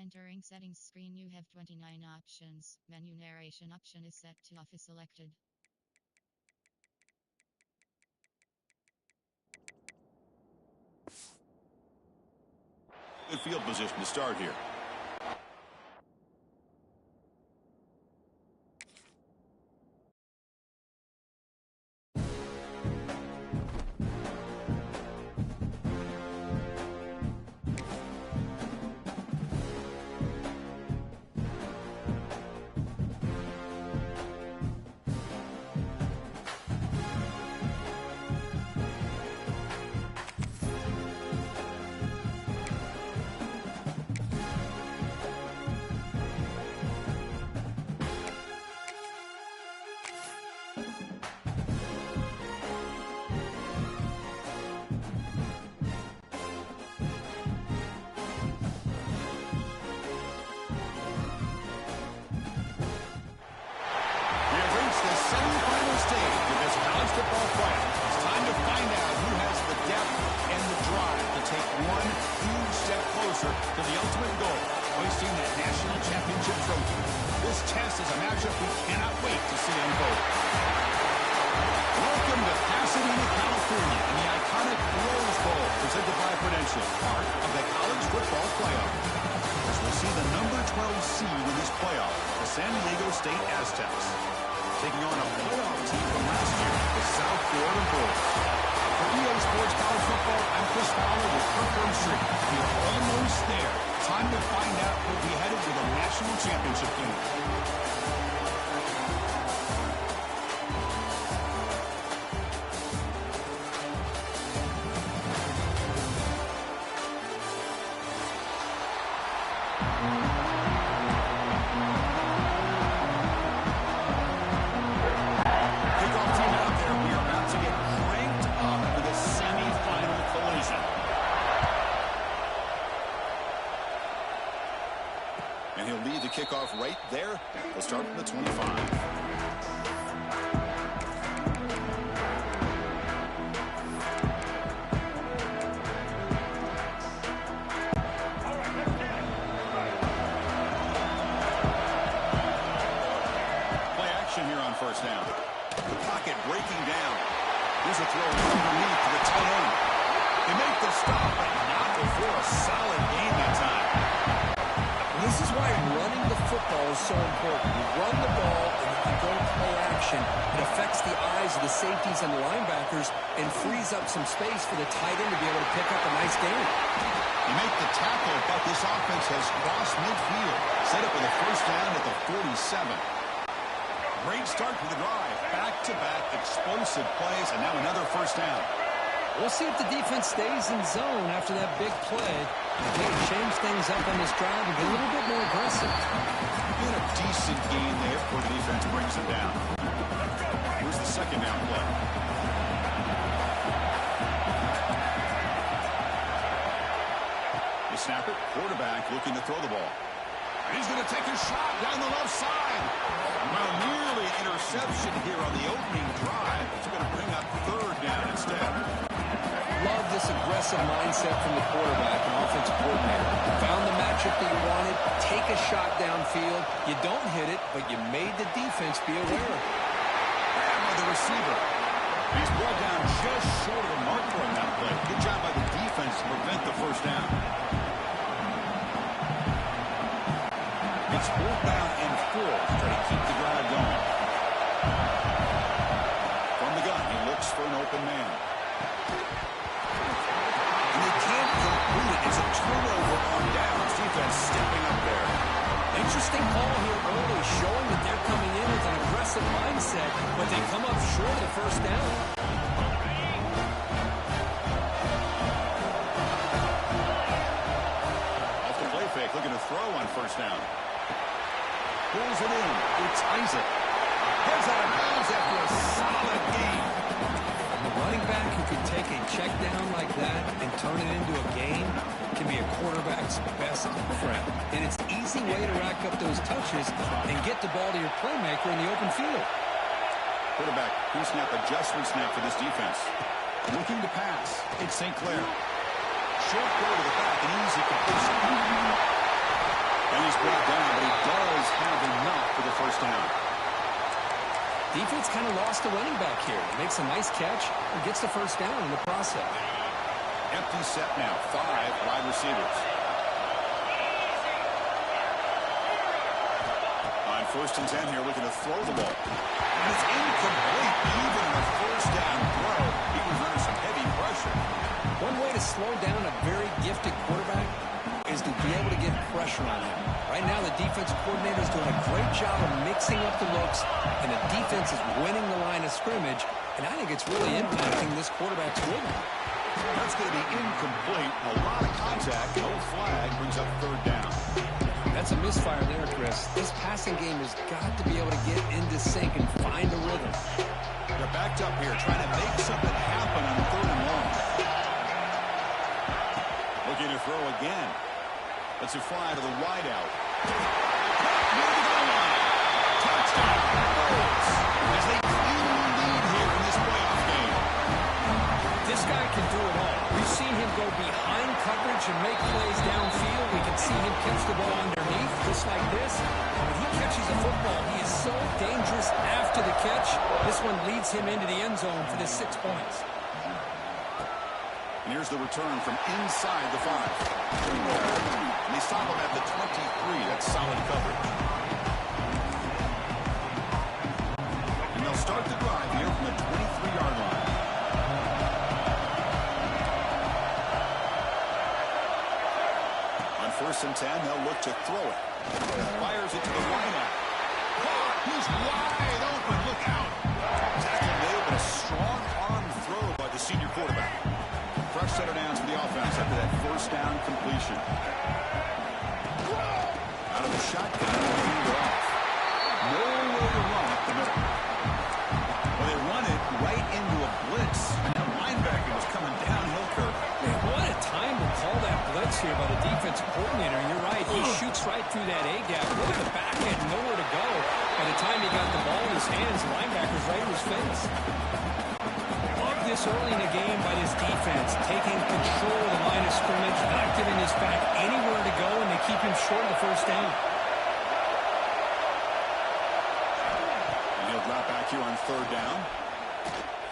Entering settings screen, you have 29 options. Menu narration option is set to off is selected. Good field position to start here. To the ultimate goal, hoisting that national championship trophy. This test is a matchup we cannot wait to see unfold. Welcome to Pasadena, California, in the iconic Rose Bowl, presented by Prudential, part of the college football playoff. As we'll see the number 12 seed in this playoff, the San Diego State Aztecs, taking on a playoff team from last year, the South Florida Bulls. For EA Sports College Football, I'm Chris Fowler with Kirkland Street. We're almost there. Time to find out who'll be headed to the national championship game. And he'll lead the kickoff right there. He'll start from the 25. Play action here on first down. The pocket breaking down. Here's a throw underneath to the tight end. They make the stop, but not before a solid gain that time. This is why running the football is so important. You run the ball and you can go play action. It affects the eyes of the safeties and the linebackers and frees up some space for the tight end to be able to pick up a nice gain. You make the tackle, but this offense has crossed midfield. Set up with a first down at the 47. Great start to the drive. Back-to-back explosive plays, and now another first down. We'll see if the defense stays in zone after that big play. They can change things up on this drive and get a little bit more aggressive. Get a decent gain there before the defense brings him down. Here's the second down play. The snapper, quarterback looking to throw the ball. And he's going to take a shot down the left side. Well, nearly interception here on the opening drive. It's going to bring up third down instead. Love this aggressive mindset from the quarterback and offensive coordinator. Found the matchup that you wanted, take a shot downfield. You don't hit it, but you made the defense be aware. Grab by the receiver. He's brought down just short of the marker on that play. Good job by the defense to prevent the first down. It's fourth down and 4 to try to keep the drive going. From the gun, he looks for an open man. And they can't complete it. It's a turnover on downs. Defense stepping up there. Interesting call here early, showing that they're coming in with an aggressive mindset, but they come up short of the first down. Off the play fake, looking to throw on first down. Pulls it in. It's Isaac. Heads out of bounds after a solid game. A running back who can take a check down like that and turn it into a game can be a quarterback's best friend. And it's an easy way to rack up those touches and get the ball to your playmaker in the open field. Quarterback, pre-snap adjustment snap for this defense. Looking to pass. It's St. Clair. Short throw to the back, an easy completion. And he's brought down, but he does have enough for the first down. Defense kind of lost the running back here. Makes a nice catch and gets the first down in the process. Empty set now. 5 wide receivers. On 1st and 10 here, looking to throw the ball. And it's incomplete. Even on a first down throw, he was under some heavy pressure. One way to slow down a very gifted quarterback is to be able to get pressure on him. Right now, the defensive coordinator is doing a great job of mixing up the looks, and the defense is winning the line of scrimmage, and I think it's really impacting this quarterback's rhythm. That's going to be incomplete. A lot of contact. No flag brings up 3rd down. That's a misfire there, Chris. This passing game has got to be able to get into sync and find a rhythm. They're backed up here, trying to make something happen on 3rd and long. Looking to throw again. Let's it fly to the wideout. Touchdown! As they clearly lead here in this playoff game. This guy can do it all. We've seen him go behind coverage and make plays downfield. We can see him catch the ball underneath, just like this. When he catches a football, he is so dangerous after the catch. This one leads him into the end zone for the 6 points. And here's the return from inside the 5. And they stop him at the 23. That's solid coverage. And they'll start the drive here from the 23-yard line. On 1st and 10, they'll look to throw it. Fires it to the wideout. He's wide open. Look out. Tackle made, but a strong arm throw by the senior quarterback. Fresh set of downs for the offense after that 1st down completion. Out of the shotgun, they'll it off. Nowhere to run up the middle. Well, they run it right into a blitz, and that linebacker was coming downhill curve. What a time to call that blitz here by the defensive coordinator. You're right. He shoots right through that A-gap. Look at the back end, nowhere to go. By the time he got the ball in his hands, the linebacker's right in his face. This early in the game by this defense, taking control of the line of scrimmage, not giving this back anywhere to go, and they keep him short of the 1st down. And he'll drop back here on 3rd down.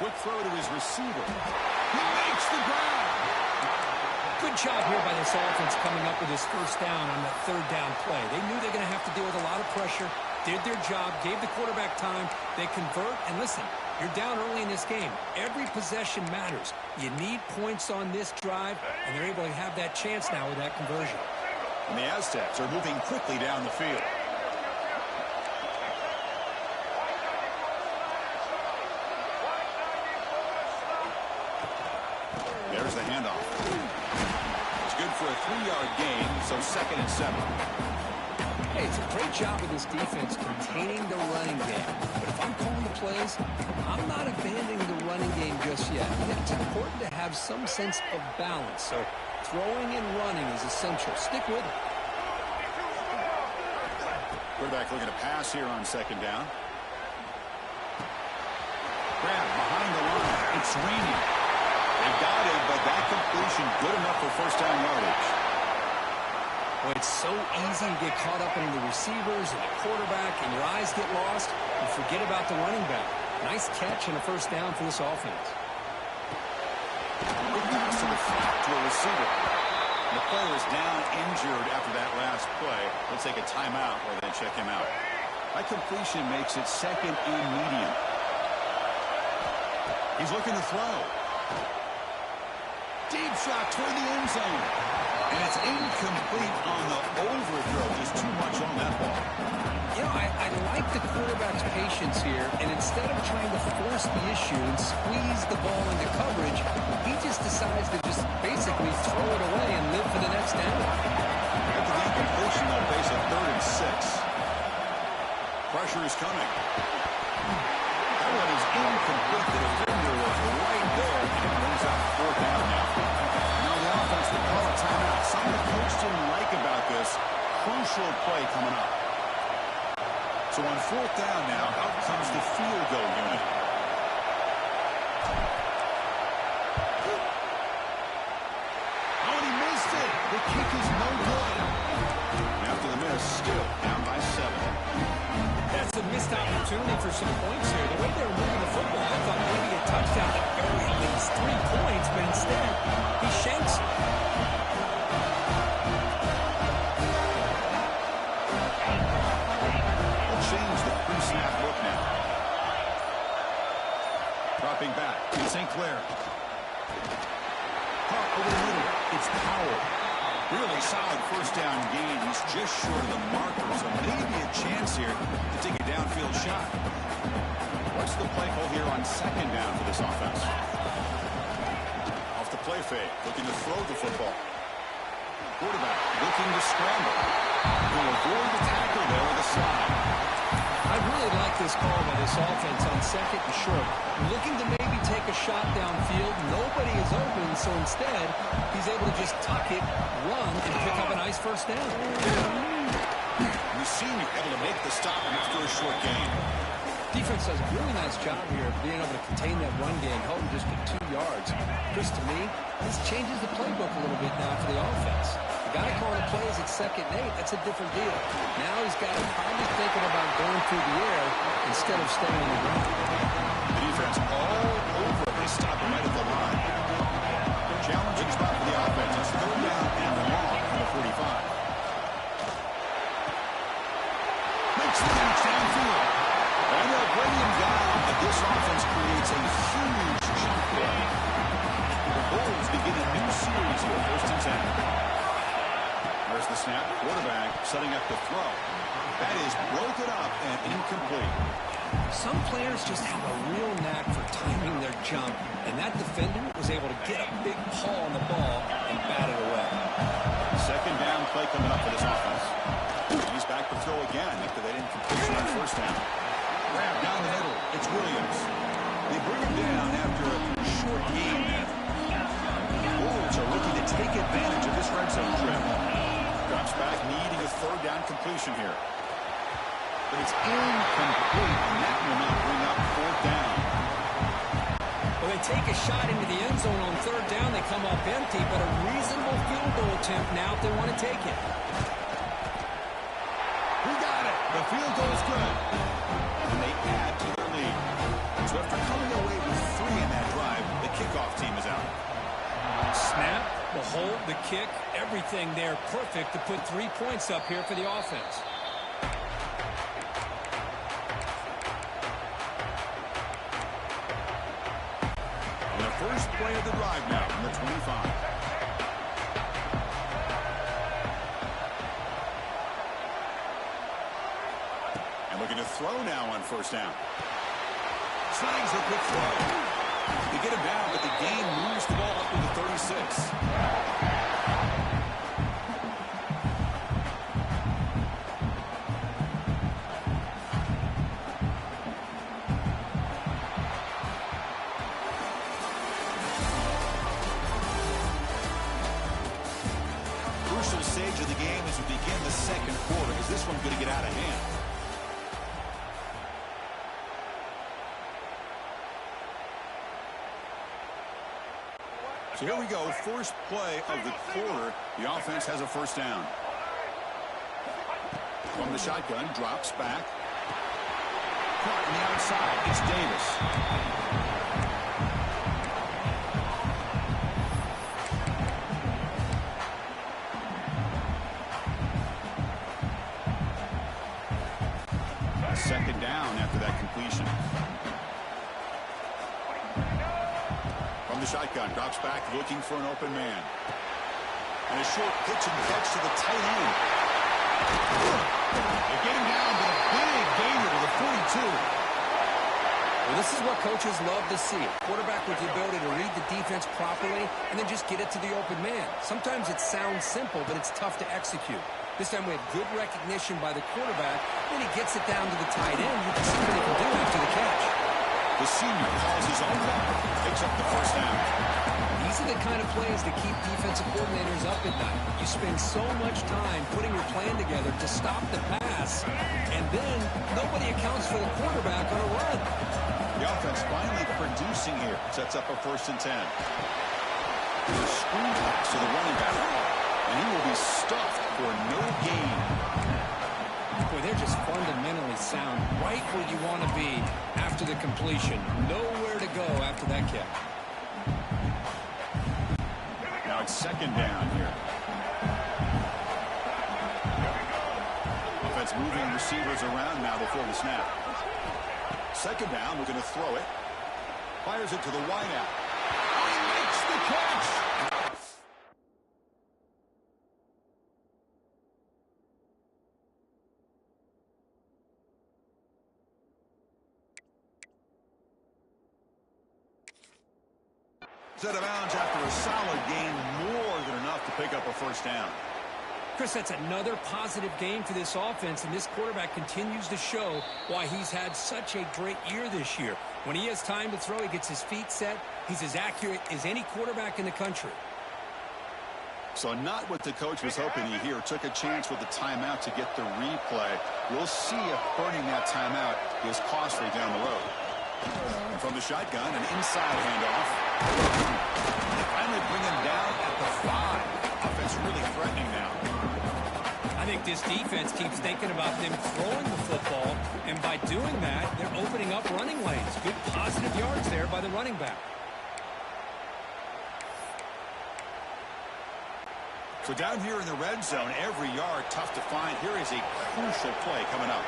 Quick throw to his receiver. He makes the grab. Good job here by this offense coming up with his 1st down on that 3rd down play. They knew they were going to have to deal with a lot of pressure, did their job, gave the quarterback time, they convert, and listen, you're down early in this game. Every possession matters. You need points on this drive, and they're able to have that chance now with that conversion. And the Aztecs are moving quickly down the field. There's the handoff. It's good for a 3-yard gain, so 2nd and 7. Hey, it's a great job of this defense containing the running game. But if I'm calling the plays, I'm not abandoning the running game just yet. I think it's important to have some sense of balance. So throwing and running is essential. Stick with it. Quarterback looking to pass here on 2nd down. Grab behind the line. It's raining. They got it, but that completion good enough for 1st down yardage. Well, it's so easy to get caught up in the receivers and the quarterback, and your eyes get lost, and forget about the running back. Nice catch and a 1st down for this offense. Good pass to the flat to a receiver. And the player is down injured after that last play. They'll take a timeout while they check him out. That completion makes it 2nd and medium. He's looking to throw. Deep shot toward the end zone. And it's incomplete on the overthrow. Just too much on that ball. You know, I like the quarterback's patience here, and instead of trying to force the issue and squeeze the ball into coverage, he just decides to just basically throw it away and live for the next down. After the incompletion, they'll face a 3rd and 6. Pressure is coming. That one is incomplete. The defender was right there, and it brings out 4th down now. Now the offense will call a timeout. Something the coach didn't like about this. Crucial play coming up. So on 4th down now, out comes the field goal unit. Oh, and he missed it. The kick is no good. And after the miss, Dropping back to St. Clair. Caught over the middle. It's Powell. Really solid first down gain. He's just short of the marker, so maybe a chance here to take a downfield shot. What's the play call here on second down for this offense? Off the play fake, looking to throw the football. Quarterback looking to scramble. Will avoid the tackle there with a slide. I really like this call by this offense on second and short. Looking to maybe take a shot downfield. Nobody is open, so instead, he's able to just tuck it, run, and pick up a nice first down. The senior able to make the stop after a short gain. Defense does a really nice job here of being able to contain that run game, held just for 2 yards. Chris, to me, this changes the playbook a little bit now for the offense. The guy calling the plays at 2nd and 8, that's a different deal. Now he's got him probably thinking about going through the air instead of staying on the ground. The defense all over. They stop him right at the line. Challenging spot for the offense. It's 3rd down and long from the 45. Makes the reach downfield. And they'll bring him down, and this offense creates a huge jump play. The Bulls begin a new series here, 1st and 10. There's the snap. Quarterback setting up the throw. That is broken up and incomplete. Some players just have a real knack for timing their jump, and that defender was able to get a big paw on the ball and bat it away. 2nd down play coming up for this offense. He's back to throw again after that incompletion on 1st down. Grab down the middle. It's Williams. They bring him down after a short gain there. The Bulls are looking to take advantage of this red zone trip. Drops back, needing a 3rd down completion here. But it's incomplete, and that will not bring up 4th down. Well, they take a shot into the end zone on 3rd down. They come up empty, but a reasonable field goal attempt now if they want to take it. Who got it? The field goal is good. And they add to their lead. So after coming away with 3 in that drive, the kickoff team is out. Snap, the hold, the kick, everything there perfect to put 3 points up here for the offense. On the first play of the drive now from the 25. And looking to throw now on 1st down. Slangs the quick throw. They get him down, but the game moves the ball up to the 36. Crucial stage of the game as we begin the 2nd quarter. Is this one going to get out of hand? So here we go, first play of the quarter. The offense has a 1st down. From the shotgun, drops back. Caught on the outside. It's Davis. Second down after that completion. From the shotgun, drops back, looking for an open man. And a short pitch and catch to the tight end. They get him down, but a big gainer to the 42. Well, this is what coaches love to see. Quarterback with the ability to read the defense properly and then just get it to the open man. Sometimes it sounds simple, but it's tough to execute. This time we have good recognition by the quarterback. When he gets it down to the tight end, you can see what he can do after the catch. The senior calls his own number, picks up the 1st down. These are the kind of plays that keep defensive coordinators up at night. You spend so much time putting your plan together to stop the pass, and then nobody accounts for the quarterback on a run. The offense finally producing here. Sets up a 1st and 10. The screen pass to the running back. And he will be stuffed for no gain. Boy, they're just fundamentally sound, right where you want to be after the completion. Nowhere to go after that kick. Now it's 2nd down here. Offense moving receivers around now before the snap. 2nd down, we're going to throw it. Fires it to the wideout. He makes the catch. Out of bounds after a solid gain, more than enough to pick up a first down. Chris, that's another positive game for this offense, and this quarterback continues to show why he's had such a great year this year. When he has time to throw, he gets his feet set. He's as accurate as any quarterback in the country. So not what the coach was hoping to hear. Took a chance with the timeout to get the replay. We'll see if burning that timeout is costly down the road. From the shotgun, an inside handoff. They finally bring him down at the 5. Offense really threatening now. I think this defense keeps thinking about them throwing the football, and by doing that, they're opening up running lanes. Good positive yards there by the running back. So down here in the red zone, every yard tough to find. Here is a crucial play coming up.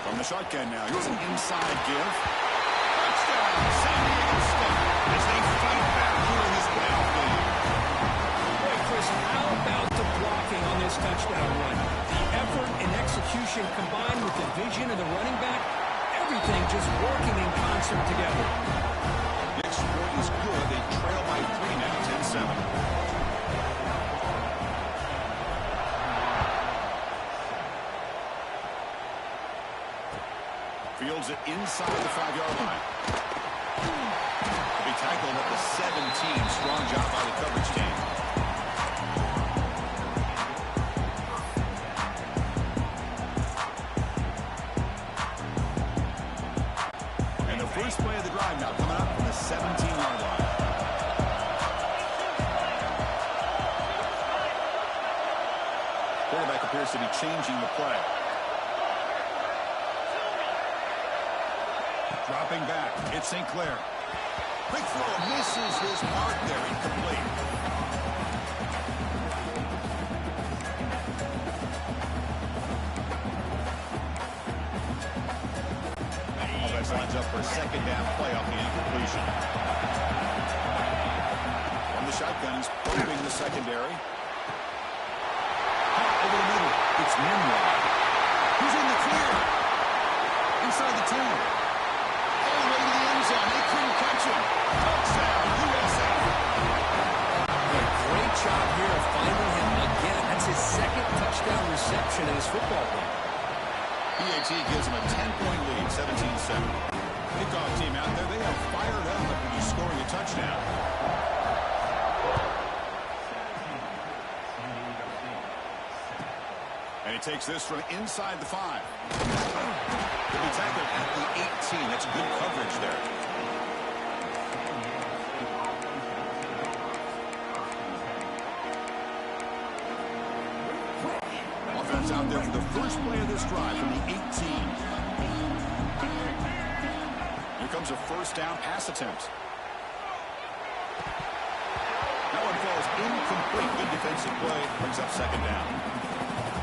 From the shotgun now, here's an inside give. Touchdown, San Diego State, as they fight back here in this playoff game. Boy, Chris, how about the blocking on this touchdown run? The effort and execution combined with the vision of the running back, everything just working in concert together. This score is good. They trail by 3 now, 10-7. Fields it inside the 5-yard line. He'll be tackled at the 17. Strong job by the coverage team. And the first play of the drive now coming up from the 17-yard line. Quarterback appears to be changing the play. Dropping back, it's St. Clair. Quick throw, misses his mark there, incomplete. Offense lines up for a second down play off the incompletion. From the shotgun, he's probing the secondary. Hot over the middle, it's Ncaa. He's in the clear. Inside the 10. They couldn't catch him. Touchdown, USA. Great job here of finding him again. That's his second touchdown reception in his football game. PAT gives him a 10-point lead, 17-7. Kickoff team out there, they have fired up after just scoring a touchdown. And he takes this from inside the 5. He'll be tackled at the 18. That's good coverage there. Offense out there for the first play of this drive from the 18. Here comes a first down pass attempt. That one falls incomplete. Good defensive play. Brings up second down.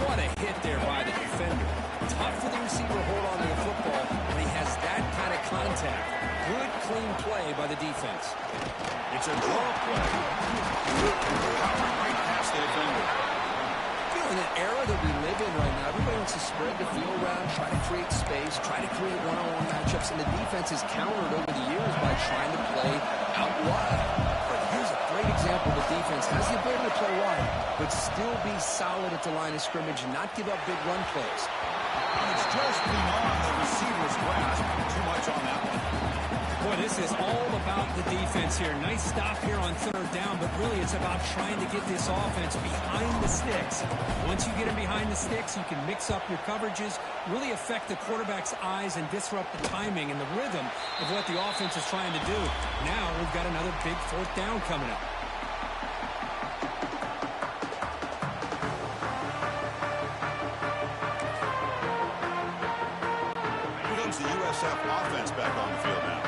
What a hit there by the defender. Tough for the receiver to hold on to the football when he has that kind of contact. Good, clean play by the defense. It's a draw play. Powering right past the defender. In an era that we live in right now, everybody wants to spread the field around, try to create space, try to create one-on-one matchups, and the defense has countered over the years by trying to play out wide. But here's a great example. The defense has the ability to play wide, but still be solid at the line of scrimmage and not give up big run plays. It's just beyond the receiver's grasp. Too much on that one. Boy, this is all about the defense here. Nice stop here on third down, but really it's about trying to get this offense behind the sticks. Once you get them behind the sticks, you can mix up your coverages, really affect the quarterback's eyes and disrupt the timing and the rhythm of what the offense is trying to do. Now we've got another big fourth down coming up. The USF offense back on the field now.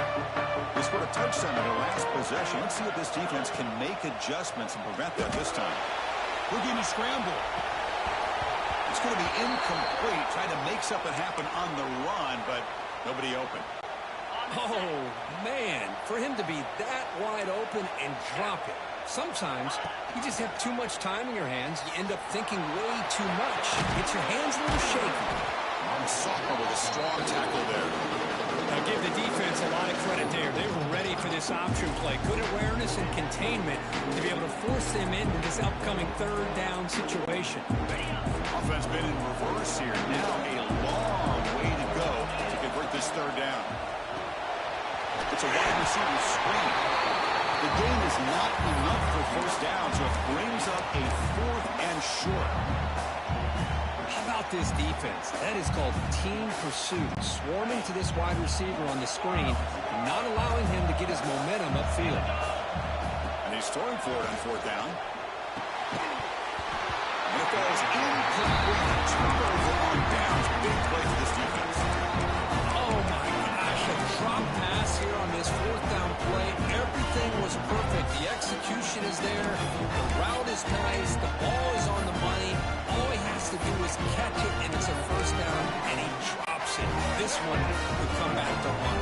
They scored a touchdown in their last possession. Let's see if this defense can make adjustments and prevent that this time. We're getting a scramble. going to be incomplete. Tried to make something happen on the run, but nobody open. Oh, man, for him to be that wide open and drop it. Sometimes you just have too much time in your hands. You end up thinking way too much. Get your hands a little shaky. Ncaa with a strong tackle there. I give the defense a lot of credit there. They were ready for this option play. Good awareness and containment to be able to force them into this upcoming third down situation. Offense been in reverse here. Now a long way to go to convert this third down. It's a wide receiver screen. The gain is not enough for first down, so it brings up a 4th and short. How about this defense? That is called team pursuit. Swarming to this wide receiver on the screen, not allowing him to get his momentum upfield. And he's throwing for it on 4th down. And it falls incomplete. Turnover on downs. Big play for this defense. Oh my gosh, a drop pass here on this 4th down play. Everything was perfect. The execution is there. The route is nice. The ball is on the money. All he has to do is catch it, and it's a first down, and he drops it. This one could come back to haunt.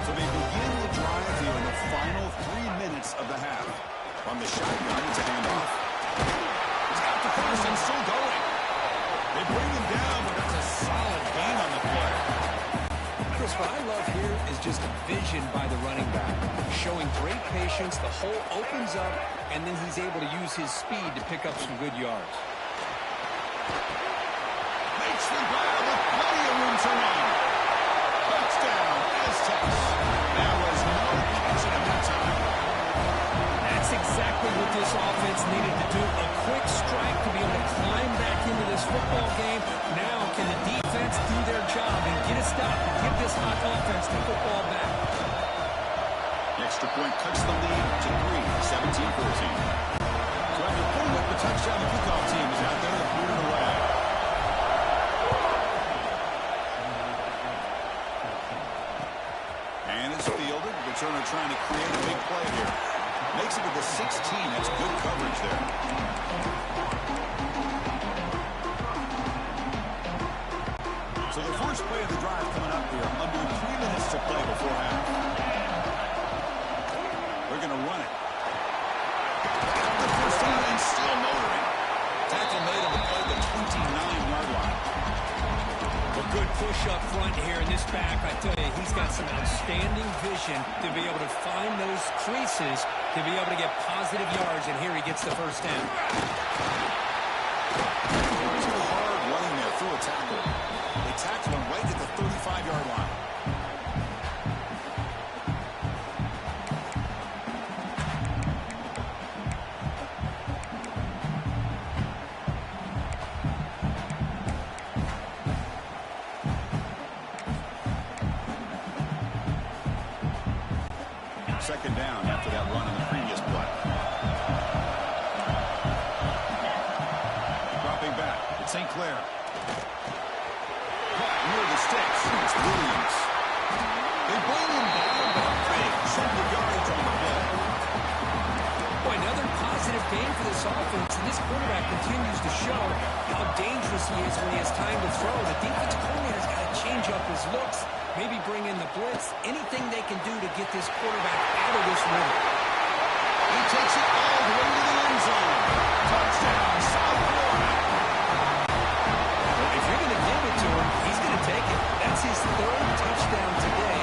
So they begin the drive here in the final 3 minutes of the half. From the shotgun, it's a handoff. He's got the first and still going. They bring him down, but that's a solid gain on the play. Chris, what I love here is just a vision by the running back. Showing great patience, the hole opens up, and then he's able to use his speed to pick up some good yards. Makes the grab with plenty of room to run. Touchdown, Aztecs. There was no option at that time. That's exactly what this offense needed to do. A quick strike to be able to climb back into this football game. Now can the defense do their job and get a stop and give this hot offense the football back? The extra point cuts the lead to 3, 17-14. So after pulling up the touchdown, the kickoff team is out there to boot it away. And it's fielded. Returner trying to create a big play here. Makes it to the 16. That's good coverage there. So the first play of the drive coming up here. Under 3 minutes to play before half. They're going to run it. The first down and still motoring. Tackle made on the play at the 29-yard line. A good push up front here in this back. I tell you, he's got some outstanding vision to be able to find those creases, to be able to get positive yards, and here he gets the first down. It was hard running there through a tackle. They tackled him right at the 35-yard line. Second down after that run on the previous play. Dropping back. It's St. Clair. Caught near the sticks. It's Williams. They bring him down, but a big chunk of yardage on the play. Boy, another positive game for this offense, and this quarterback continues to show how dangerous he is when he has time to throw. The defensive coordinator's got to change up his looks, maybe bring in the blitz, anything they can do to get this quarterback out of this rhythm. He takes it all the way to the end zone. Touchdown, South Florida. Well, if you're going to give it to him, he's going to take it. That's his 3rd touchdown today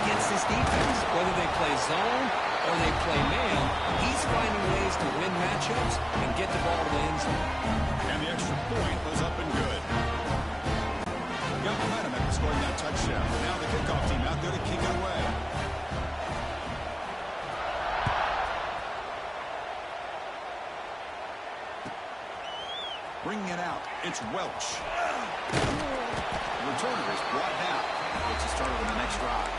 against this defense. Whether they play zone or they play man, he's finding ways to win matchups and get the ball to the end zone. And the extra point was up and good. Got momentum after scoring that touchdown. Now the kickoff team out there to kick it away. Bringing it out, it's Welch. The returner is brought down. Gets it started on the next drive.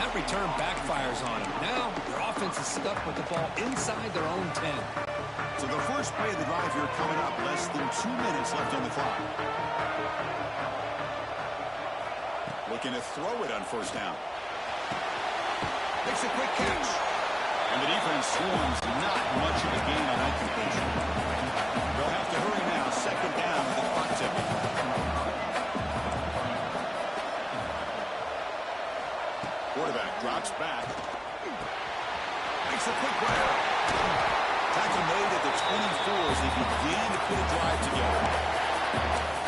That return backfires on him. Now their offense is stuck with the ball inside their own 10. So the first play of the drive here coming up. Less than 2 minutes left on the clock. Looking to throw it on first down. Makes a quick catch. And the defense swarms. Not much of a gain on that completion. They'll have to hurry now. Second down with the drops back. Makes a quick grab. Tackle made at the 24 as they begin to put a drive together.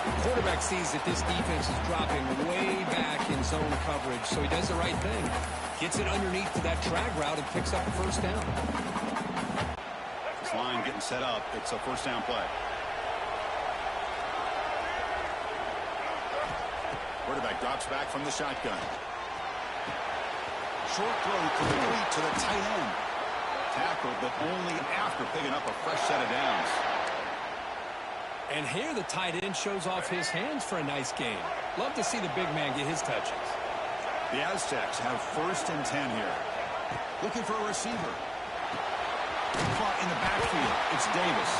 The quarterback sees that this defense is dropping way back in zone coverage, so he does the right thing. Gets it underneath to that drag route and picks up a first down. This line getting set up. It's a first down play. Quarterback drops back from the shotgun. Short throw complete to the tight end. Tackled, but only after picking up a fresh set of downs. And here the tight end shows off his hands for a nice game. Love to see the big man get his touches. The Aztecs have 1st and 10 here. Looking for a receiver. Caught in the backfield. It's Davis.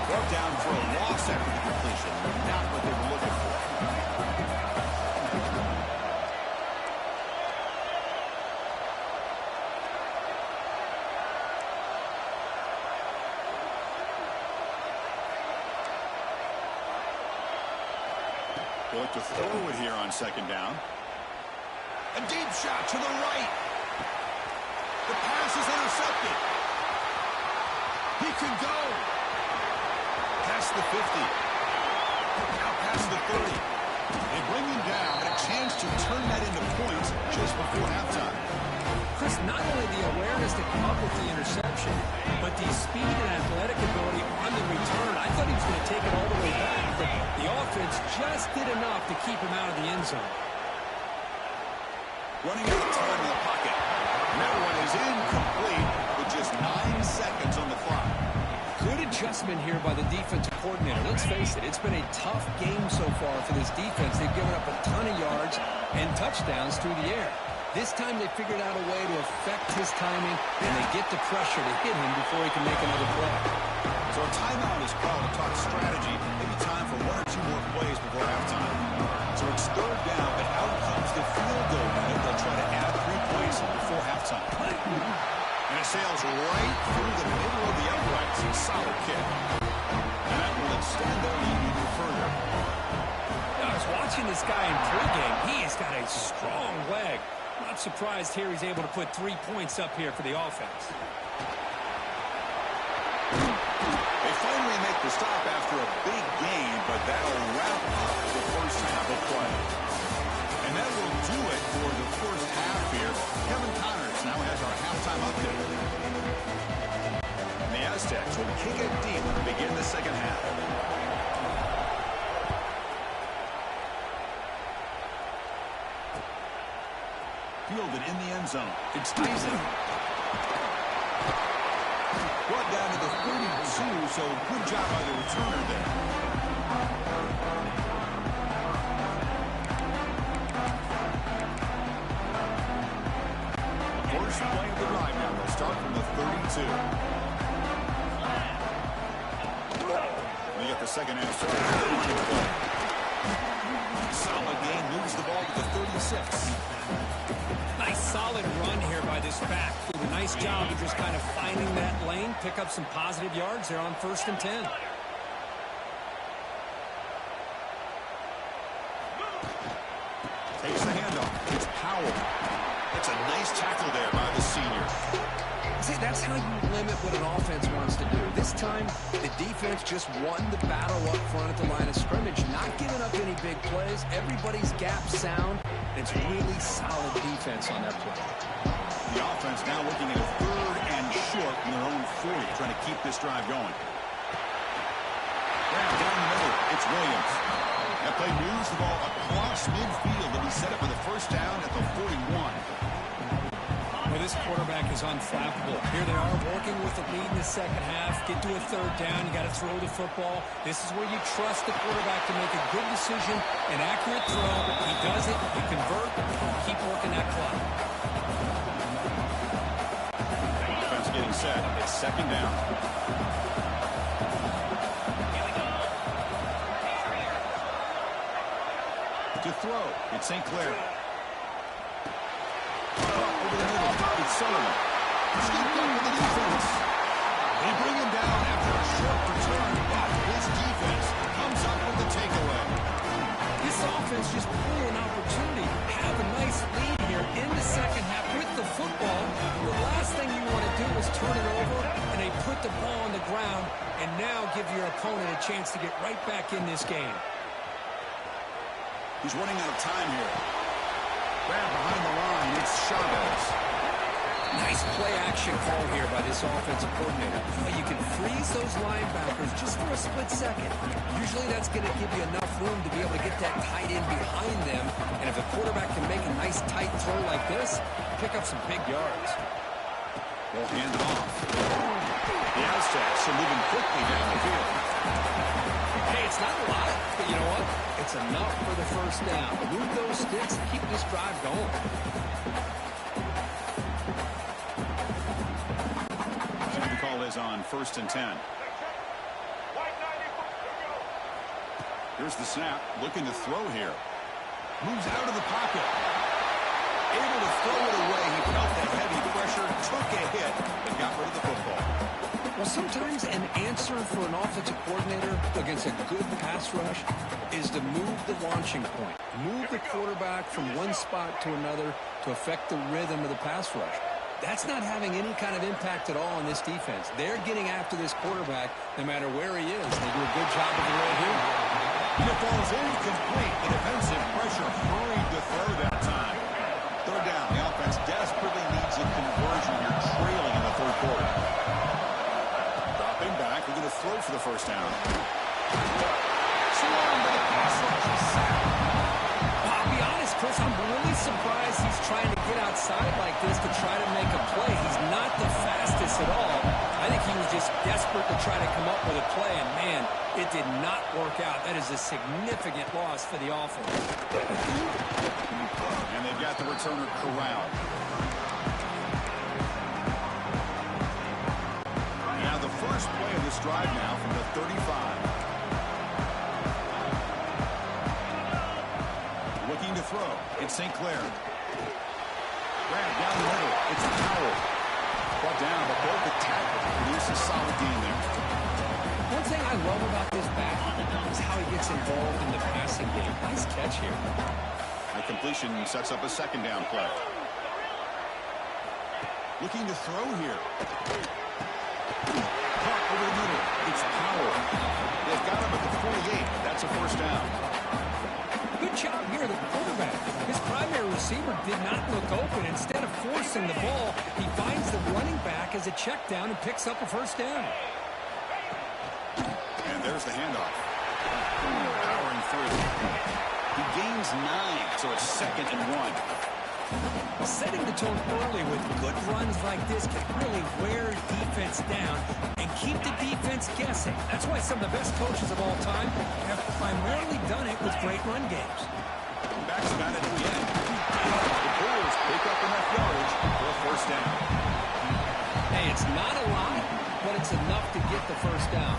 Brought down for a loss after the completion. Not what they were looking for. They'll look to throw it here on 2nd down. A deep shot to the right. The pass is intercepted. He can go. Past the 50. Now past the 30. They bring him down, and a chance to turn that into points just before halftime. Chris, not only the awareness to come up with the interception, but the speed and athletic ability on the return. I thought he was going to take it all the way back, but the offense just did enough to keep him out of the end zone. Running out of time in the pocket. And that one is incomplete with just 9 seconds on the clock. Good adjustment here by the defensive coordinator. Let's face it, it's been a tough game so far for this defense. They've given up a ton of yards and touchdowns through the air. This time they figured out a way to affect his timing, and they get the pressure to hit him before he can make another play. So a timeout is called to talk strategy. Maybe time for 1 or 2 more plays before halftime. So it's 3rd down, but out comes the field goal unit. They'll try to add 3 plays before halftime. And it sails right through the middle of the uprights. Solid kick. And that will extend their lead even further. I was watching this guy in pregame. He has got a strong leg. Not surprised here he's able to put 3 points up here for the offense. They finally make the stop after a big game, but that'll wrap up the first half of play. And that will do it for the first half here. Kevin Connors now has our halftime update. And the Aztecs will kick it deep to begin the second half. Fielded in the end zone. It's Tyson. Brought down to the 32, so good job by the returner there. First play of the drive now. They'll start from the 32. We get the second half started. Solid game, moves the ball to the 36. Nice solid run here by this back. Did a nice job of just kind of finding that lane, pick up some positive yards there on 1st and 10. Takes the handoff. It's Powell. That's a nice tackle there by the senior. See, that's how you limit what an offense wants to do. This time, the defense just won the battle up front at the line of scrimmage, not giving up any big plays. Everybody's gap sound. It's really solid defense on that play. The offense now looking at a 3rd and short from their own 40, trying to keep this drive going. Down the middle, it's Williams. That play moves the ball across midfield to be set up for the first down at the 41. Well, this quarterback is unflappable. Here they are working with the lead in the second half. Get to a 3rd down. You got to throw the football. This is where you trust the quarterback to make a good decision, an accurate throw. He does it. You convert. Keep working that clock. Offense getting set. It's 2nd down. To throw, it's St. Clair. Over the middle, it's Sullivan. Scooped up with the defense. They bring him down after a short return, but his defense comes up with the takeaway. This offense just blew an opportunity. Have a nice lead here in the second half. their opponent a chance to get right back in this game. He's running out of time here. Grab behind the line. It's Chavez. Nice play-action call here by this offensive coordinator. You can freeze those linebackers just for a split second. Usually that's going to give you enough room to be able to get that tight end behind them. And if a quarterback can make a nice tight throw like this, pick up some big yards. We'll hand it off. The Aztecs are moving quickly down the field. Hey, it's not a lot, but you know what? It's enough for the first down. Move those sticks and keep this drive going. The call is on 1st and 10. Here's the snap. Looking to throw here. Moves out of the pocket. Able to throw it away. He felt that heavy pressure, took a hit, and got rid of the football. Well, sometimes an answer for an offensive coordinator against a good pass rush is to move the launching point. Move the quarterback from one spot to another to affect the rhythm of the pass rush. That's not having any kind of impact at all on this defense. They're getting after this quarterback no matter where he is. They do a good job of it right here. The ball is incomplete. The defensive pressure hurried to throw that time. Third down. The offense desperately needs a conversion here, trailing in the third quarter. Dropping back. We're going to throw for the first down. Swarmed by the pass rush. I'll be honest, Chris, I'm really surprised he's trying to get outside like this to try to make a play. He's not the fastest at all. I think he was just desperate to try to come up with a play, and man, it did not work out. That is a significant loss for the offense. And they've got the returner corralled. Now the first play of this drive now from the 35. Looking to throw. It's St. Clair. Grab down the middle. It's Powell. Brought down, but both the tackle produce a solid gain there. One thing I love about this back is how he gets involved in the passing game. Nice catch here. A completion sets up a second down play. Looking to throw here. Caught over the middle. It's Powell. They've got him at the 48. That's a first down. Good job here, the quarterback. His primary receiver did not look open. Instead of forcing the ball, he finds the running back as a check down and picks up a first down. And there's the handoff. Powering through. He gains 9, so it's 2nd and 1. Setting the tone early with good runs like this can really wear defense down and keep the defense guessing. That's why some of the best coaches of all time have primarily done it with great run games. Back's got it at the end. The Bulls pick up enough yardage for a first down. Hey, it's not a lot, but it's enough to get the first down.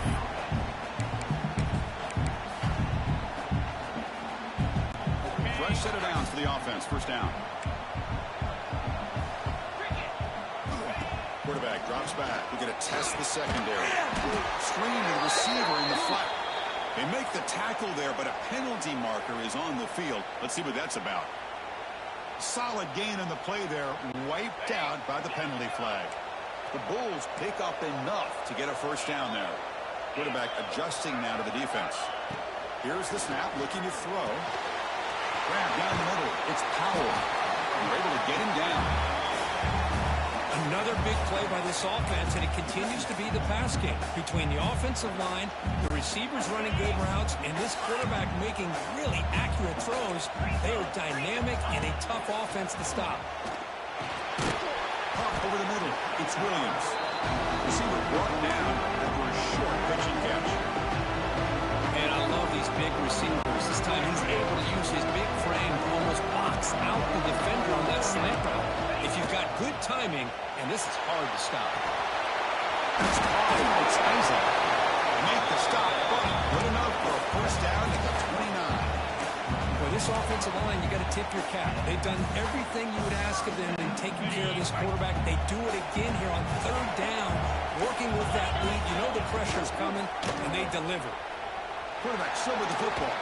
Fresh set of downs for the offense. First down. Quarterback drops back. We're going to test the secondary. Screen to the receiver in the flat. They make the tackle there, but a penalty marker is on the field. Let's see what that's about. Solid gain on the play there. Wiped out by the penalty flag. The Bulls pick up enough to get a first down there. Quarterback adjusting now to the defense. Here's the snap, looking to throw. Grab down the middle. It's Powell. They're able to get him down. Another big play by this offense, and it continues to be the pass game. Between the offensive line, the receivers running game routes, and this quarterback making really accurate throws, they are dynamic and a tough offense to stop. Pump over the middle. It's Williams. Receiver brought down after a short pitching catch. And I love these big receivers. This time he's able to use his big frame to almost box out the defender on that slant route. If you've got good timing, and this is hard to stop. It's caught. It's Isaac. Make the stop, but good enough for a first down at the 29. Well, this offensive line, you got to tip your cap. They've done everything you would ask of them in taking care of this quarterback. They do it again here on third down, working with that lead. You know the pressure's coming, and they deliver. Quarterback still with the football.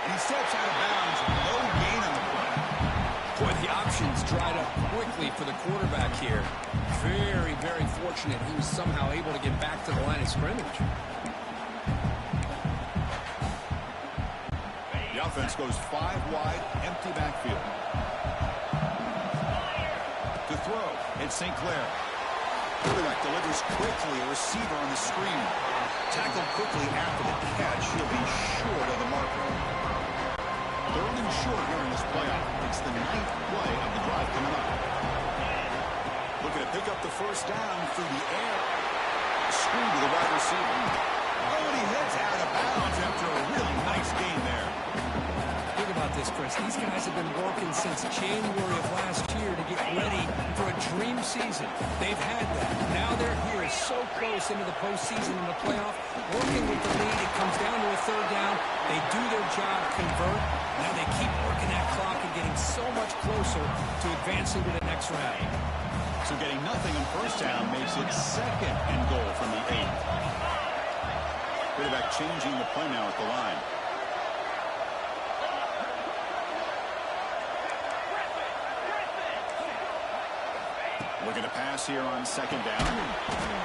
And he steps out of bounds. No gain on the play. Boy, the options dried up quickly for the quarterback here. Very, very fortunate he was somehow able to get back to the line of scrimmage. The offense goes 5 wide, empty backfield. To throw, it's St. Clair. Quarterback delivers quickly, a receiver on the screen. Tackled quickly after the catch. He'll be short of the marker. 3rd and short here in this playoff. It's the 9th play of the drive coming up. Looking to pick up the first down through the air. Screen to the wide receiver. Oh, and he heads out of bounds after a really nice game there. Think about this, Chris. These guys have been working since January of last year to get ready for a dream season. They've had that. Now they're here so close into the postseason and the playoff, working with the lead. It comes down to a 3rd down. They do their job, convert. Now they keep working that clock and getting so much closer to advancing to the next round. So getting nothing on first down makes it 2nd and goal from the 8th. Quarterback changing the play now at the line. Looking to pass here on 2nd down.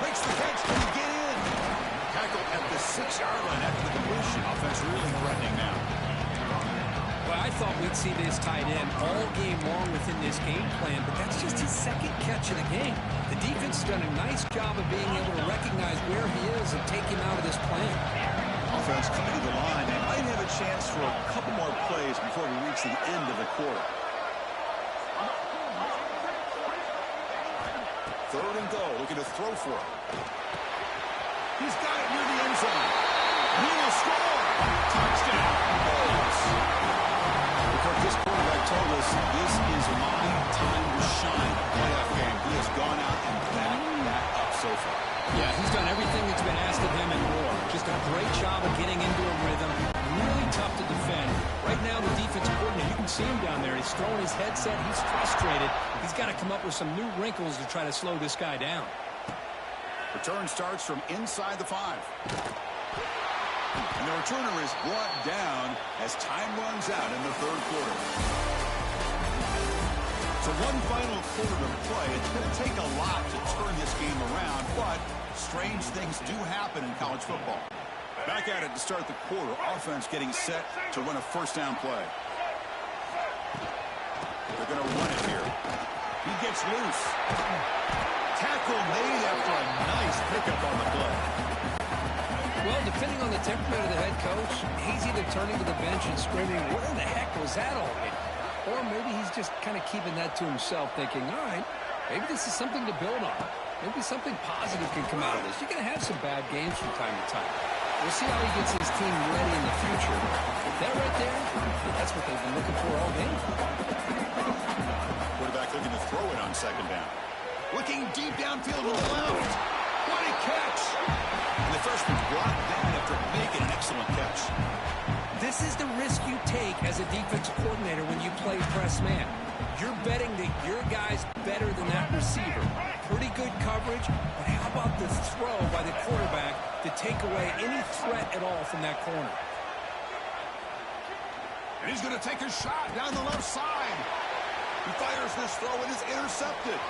Makes the catch. Can he get in? Tackle at the 6-yard line after the completion. Offense really threatening now. Well, I thought we'd see this tight end all game long within this game plan, but that's just his 2nd catch of the game. The defense has done a nice job of being able to recognize where he is and take him out of this plan. Offense coming to the line. They might have a chance for a couple more plays before we reach the end of the quarter. 3rd and goal, looking to throw for it. He's got it near the end zone. He will score. Touchdown. Bulls. This quarterback told us this is my time to shine. Playoff game. He has gone out and backed that up so far. Yeah, he's done everything that's been asked of him and more. Just a great job of getting into a rhythm. Really tough to defend. Right now, the defensive coordinator, you can see him down there. He's throwing his headset. He's frustrated. He's got to come up with some new wrinkles to try to slow this guy down. Return starts from inside the 5. And the returner is brought down as time runs out in the 3rd quarter. So one final quarter to play. It's going to take a lot to turn this game around, but strange things do happen in college football. Back at it to start the quarter. Offense getting set to run a first down play. They're going to run it here. He gets loose. Tackle made after a nice pickup on the play. Well, depending on the temperament of the head coach, he's either turning to the bench and screaming, where the heck was that already? Or maybe he's just kind of keeping that to himself, thinking, all right, maybe this is something to build on. Maybe something positive can come out of this. You're going to have some bad games from time to time. We'll see how he gets his team ready in the future. That right there, that's what they've been looking for all game. Quarterback looking to throw it on 2nd down. Looking deep downfield to the left. What a catch! And the freshman brought down after making an excellent catch. This is the risk you take as a defensive coordinator when you play press man. You're betting that your guy's better than that receiver. Pretty good coverage, but how about the throw by the quarterback to take away any threat at all from that corner? And he's going to take a shot down the left side. He fires this throw. It is intercepted.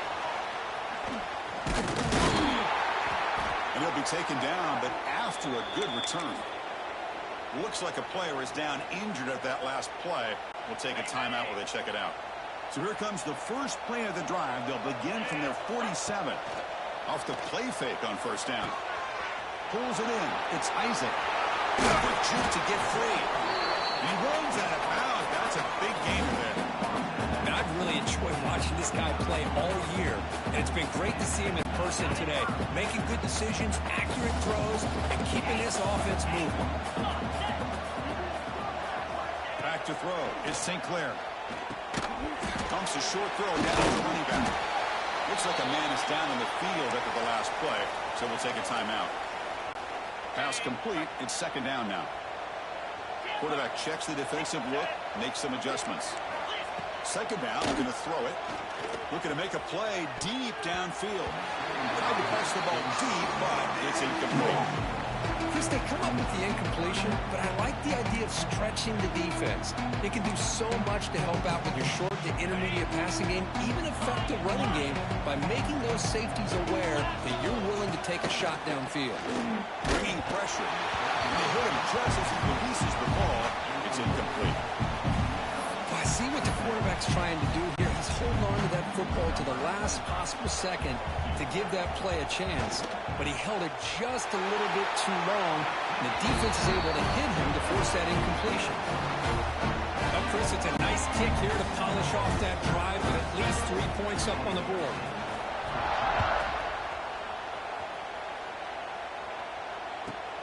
And he'll be taken down, but after a good return. Looks like a player is down injured at that last play. We'll take a timeout while they check it out. So here comes the first play of the drive. They'll begin from their 47. Off the play fake on first down. Pulls it in. It's Isaac. Quick juke to get free. He runs out of bounds. That's a big gainer there. And I've really enjoyed watching this guy play all year. And it's been great to see him in person today. Making good decisions, accurate throws, and keeping this offense moving. Back to throw. It's St. Clair. Dumps a short throw down to the running back. Looks like a man is down on the field after the last play, so we'll take a timeout. Pass complete. It's 2nd down now. Quarterback checks the defensive look, makes some adjustments. 2nd down, looking to throw it. Looking to make a play deep downfield. Tried to pass the ball deep, but it's incomplete. Chris, they come up with the incompletion, but I like the idea of stretching the defense. It can do so much to help out with your short to intermediate passing game, even affect the running game by making those safeties aware that you're willing to take a shot downfield. Bringing pressure. They hit him just as he releases the ball. It's incomplete. I see what the quarterback's trying to do here. He's holding on to that football to the last possible second to give that play a chance. But he held it just a little bit too long, and the defense is able to hit him to force that incompletion. Well, Chris, it's a nice kick here to polish off that drive with at least 3 points up on the board.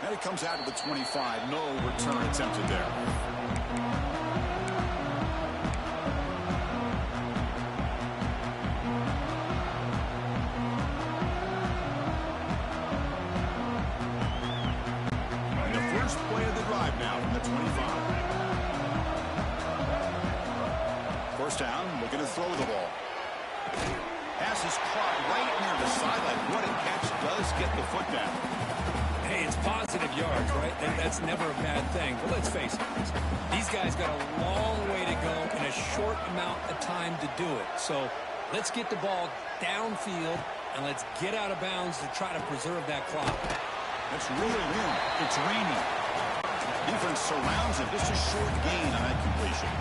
And it comes out of the 25. No return attempted there. First down, looking to throw the ball. Pass is caught right near the sideline. What a catch, does get the foot down. Hey, it's positive yards, right? That's never a bad thing. But let's face it, these guys got a long way to go in a short amount of time to do it. So let's get the ball downfield, and let's get out of bounds to try to preserve that clock. That's reeled in. It's raining. Defense surrounds him. Just a short gain on that completion.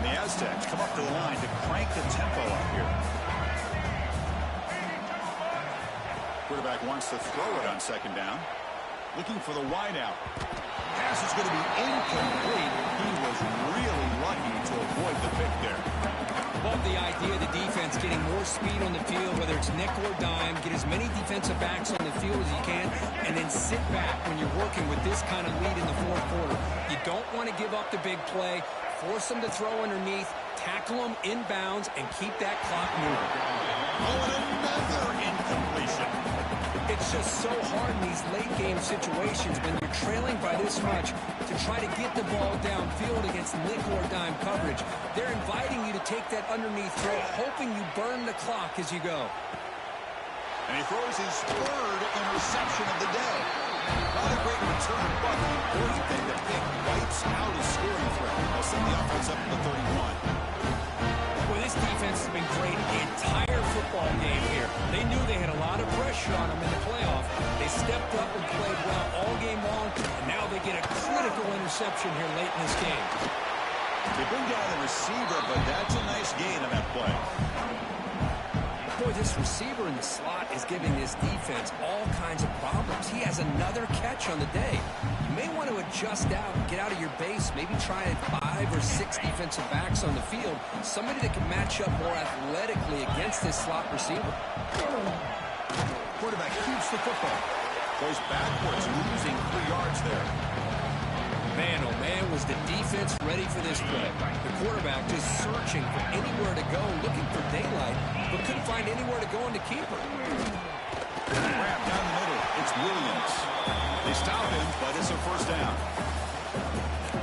The Aztecs come up to the line to crank the tempo up here. Quarterback wants to throw it on second down. Looking for the wideout. Pass is going to be incomplete. He was really lucky to avoid the pick there. Love the idea of the defense getting more speed on the field, whether it's nickel or dime, get as many defensive backs on the field as you can, and then sit back when you're working with this kind of lead in the fourth quarter. You don't want to give up the big play. Force them to throw underneath, tackle them inbounds, and keep that clock moving. Oh, and another incompletion. It's just so hard in these late-game situations when you're trailing by this much to try to get the ball downfield against nickel or dime coverage. They're inviting you to take that underneath throw, hoping you burn the clock as you go. And he throws his third interception of the day. Not a great return, but the important thing, the pick wipes out his scoring threat. They'll send the offense up to the 31. Well, this defense has been great the entire football game here. They knew they had a lot of pressure on them in the playoff. They stepped up and played well all game long, and now they get a critical interception here late in this game. They bring down the receiver, but that's a nice gain on that play. Boy, this receiver in the slot is giving this defense all kinds of problems. He has another catch on the day. You may want to adjust out, get out of your base, maybe try 5 or 6 defensive backs on the field, somebody that can match up more athletically against this slot receiver. Quarterback keeps the football. Goes backwards, losing 3 yards there. Man, oh man, was the defense ready for this play. The quarterback just searching for anywhere to go, looking for daylight, but couldn't find anywhere to go in the keeper. Grab down the middle. It's Williams. They stop him, but it's a first down.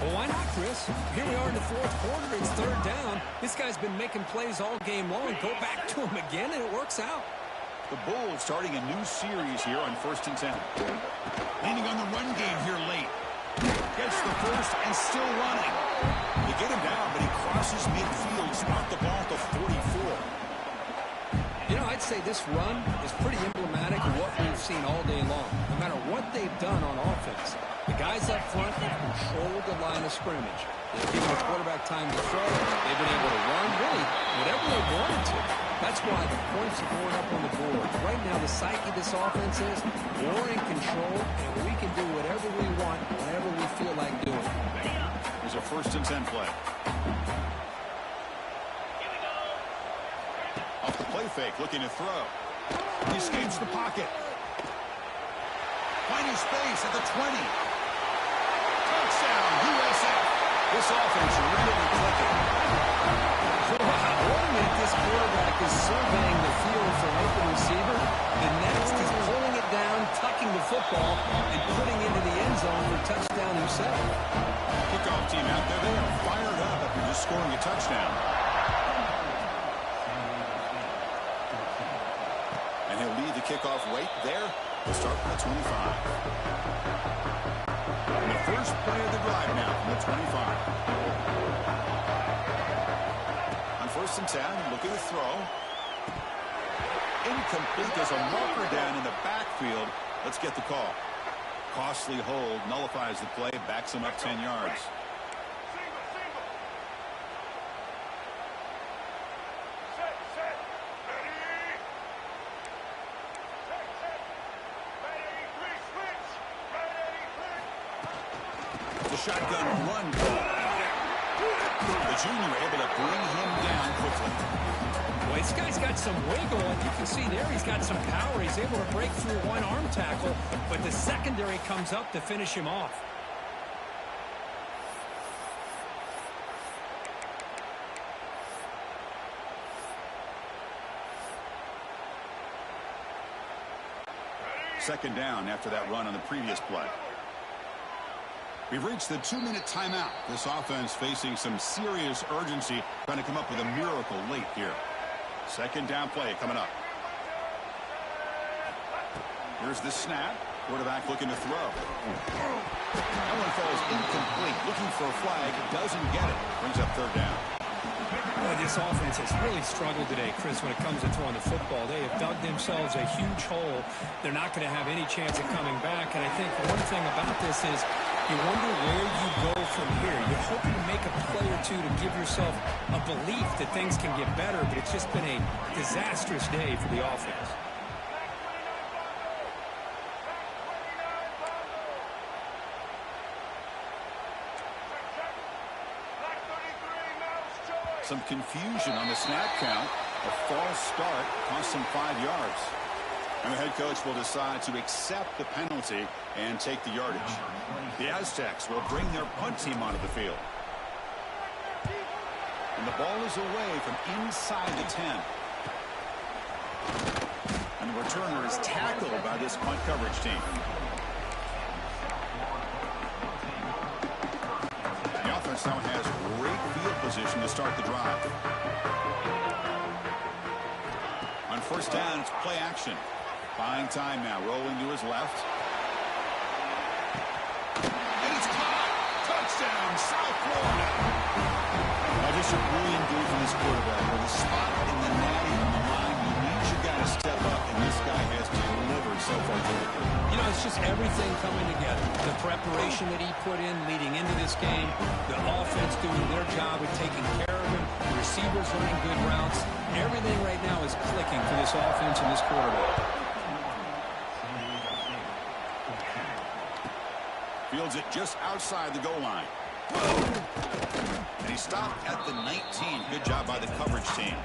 Well, why not, Chris? Here we are in the fourth quarter. It's third down. This guy's been making plays all game long. Go back to him again, and it works out. The Bulls starting a new series here on 1st and 10. Leaning on the run game here late. Gets the first and still running. You get him down, but he crosses midfield, spot the ball at the 44. You know, I'd say this run is pretty emblematic of what we've seen all day long. No matter what they've done on offense, the guys up front have controlled the line of scrimmage. They've given the quarterback time to throw. They've been able to run, really, whatever they wanted to. That's why the points are going up on the board. Right now, the psyche of this offense is we're in control, and we can do whatever we want, whenever we feel like doing. There's a 1st and 10 play. Off the play fake, looking to throw. He escapes the pocket. Finding space at the 20. Touchdown, USA. This offense really clicking. Wow, 1 minute this quarterback is surveying the field for an open receiver. The next is pulling it down, tucking the football, and putting it into the end zone for a touchdown himself. Kickoff team out there, they are fired up after just scoring a touchdown. And he'll lead the kickoff right there We'll start from the 25. And the first play of the drive now from the 25. On 1st and 10, looking to throw. Incomplete. There's a marker down in the backfield. Let's get the call. Costly hold, nullifies the play, backs him up 10 yards. The shotgun run call. The junior able to bring him down quickly. Well, this guy's got some wiggle, and you can see there he's got some power. He's able to break through one arm tackle, but the secondary comes up to finish him off. Second down after that run on the previous play. We've reached the 2-minute timeout. This offense facing some serious urgency, trying to come up with a miracle late here. Second down play coming up. Here's the snap. Quarterback looking to throw. That one falls incomplete. Looking for a flag. Doesn't get it. Brings up third down. Well, this offense has really struggled today, Chris, when it comes to throwing the football. They have dug themselves a huge hole. They're not going to have any chance of coming back. And I think one thing about this is you wonder where you go from here. You're hoping to make a play or two to give yourself a belief that things can get better, but it's just been a disastrous day for the offense. Some confusion on the snap count. A false start cost him 5 yards. And the head coach will decide to accept the penalty and take the yardage. The Aztecs will bring their punt team onto the field. And the ball is away from inside the 10. And the returner is tackled by this punt coverage team. The offense now has great field position to start the drive. On first down, it's play action. Buying time now, rolling to his left. And it's caught! Touchdown, South Florida! Now just a brilliant game from this quarterback. With a spot in the natty on the line, you need your guy to step up, and this guy has delivered so far. You know, it's just everything coming together. The preparation that he put in leading into this game, the offense doing their job of taking care of him, the receivers running good routes. Everything right now is clicking for this offense and this quarterback. Fields it just outside the goal line. And he stopped at the 19. Good job by the coverage team.